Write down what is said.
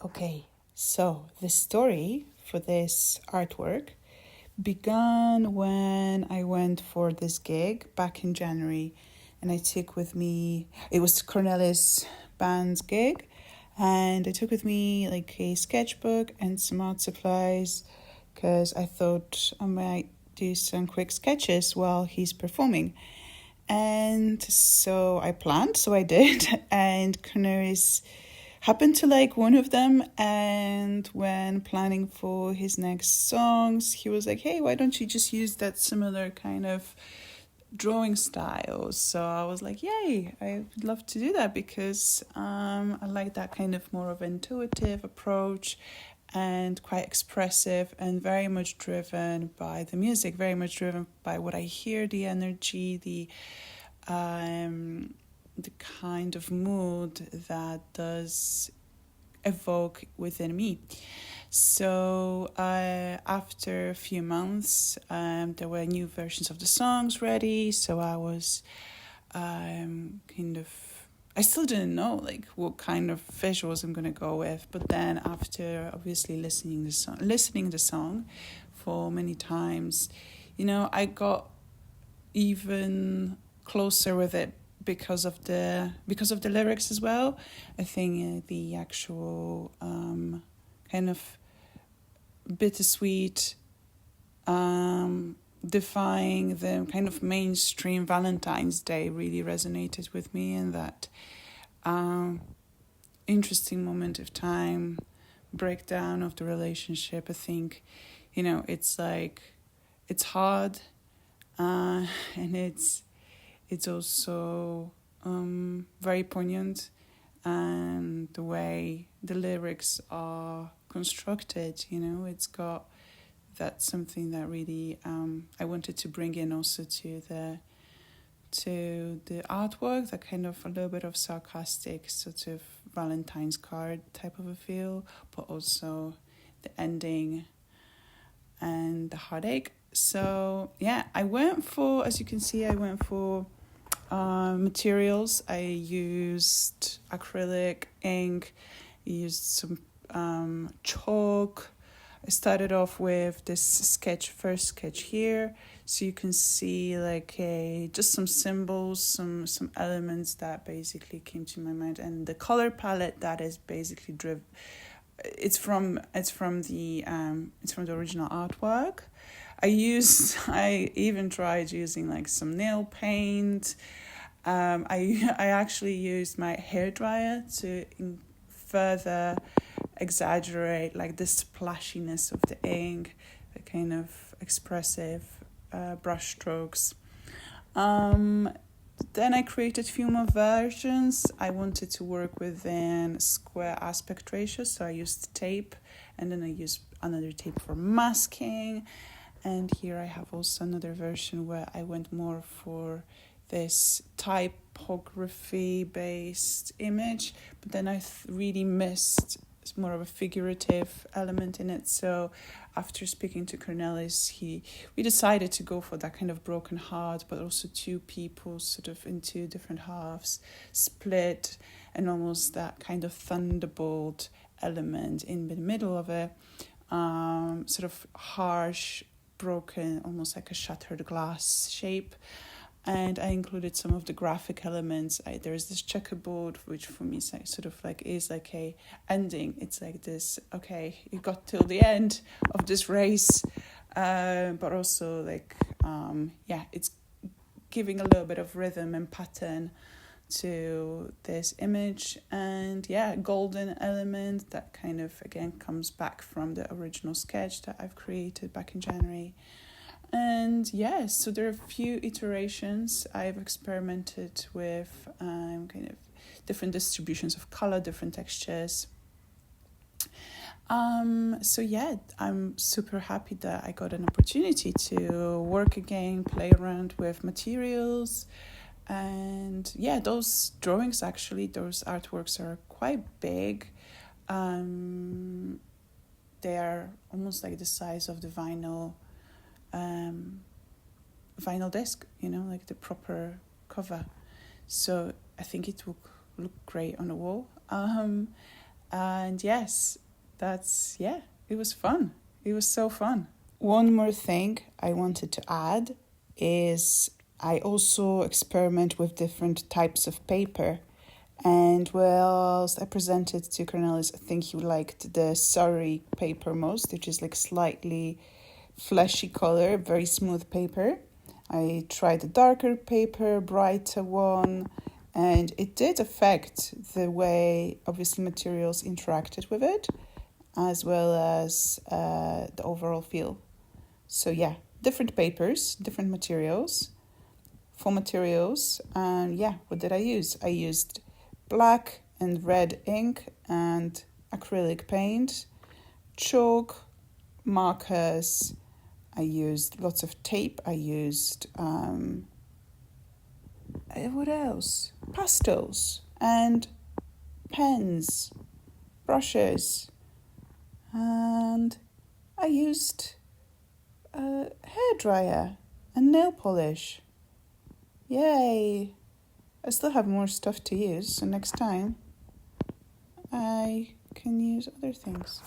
Okay, so the story for this artwork began when I went for this gig back in January, and I took with me, it was Cornelis band's gig, and I took with me like a sketchbook and some art supplies because I thought I might do some quick sketches while he's performing. And so I planned, so I did, and Cornelis happened to like one of them, and when planning for his next songs he was like, hey, why don't you just use that similar kind of drawing style? So I was like, yay, I would love to do that because I like that kind of more of intuitive approach and quite expressive and very much driven by the music, very much driven by what I hear, the energy, the kind of mood that does evoke within me. So after a few months, there were new versions of the songs ready. So I was I still didn't know like what kind of visuals I'm gonna go with. But then after obviously listening the song for many times, I got even closer with it because of the lyrics as well. I think the actual kind of bittersweet, defying the kind of mainstream Valentine's Day really resonated with me, and that interesting moment of time, breakdown of the relationship. I think, it's like it's hard, and it's also very poignant, and the way the lyrics are constructed, it's got that's something that really I wanted to bring in also to the artwork, that kind of a little bit of sarcastic sort of Valentine's card type of a feel, but also the ending and the heartache. So yeah, as you can see, I went for materials. I used acrylic ink, used some chalk. I started off with this first sketch here, so you can see like just some symbols, some elements that basically came to my mind, and the color palette that is basically driven. It's from the original artwork. I even tried using like some nail paint. I actually used my hairdryer to further exaggerate like the splashiness of the ink, the kind of expressive brush strokes. Then I created a few more versions. I wanted to work within square aspect ratio, so I used tape, and then I used another tape for masking. And here I have also another version where I went more for this typography based image, but then I really missed more of a figurative element in it. So after speaking to Cornelis, we decided to go for that kind of broken heart, but also two people sort of in two different halves, split, and almost that kind of thunderbolt element in the middle of it, sort of harsh, broken, almost like a shattered glass shape. And I included some of the graphic elements. There's this checkerboard, which for me is like a ending. It's like this, okay, you got till the end of this race, but also like, it's giving a little bit of rhythm and pattern to this image. And golden element that kind of again comes back from the original sketch that I've created back in January. And so there are a few iterations. I've experimented with kind of different distributions of color, different textures. I'm super happy that I got an opportunity to work again, play around with materials. And those drawings, actually, those artworks are quite big. They are almost like the size of the vinyl disc, like the proper cover. So I think it will look great on the wall. And yes, it was fun. It was so fun. One more thing I wanted to add is I also experiment with different types of paper. And whilst I presented to Cornelis, I think he liked the Surrey paper most, which is like slightly fleshy color, very smooth paper. I tried a darker paper, brighter one, and it did affect the way, obviously, materials interacted with it, as well as the overall feel. So yeah, different papers, different materials, for materials. And yeah, what did I use? I used black and red ink and acrylic paint, chalk, markers. I used lots of tape. I used, what else? Pastels and pens, brushes. And I used a hairdryer and nail polish. Yay! I still have more stuff to use, so next time I can use other things.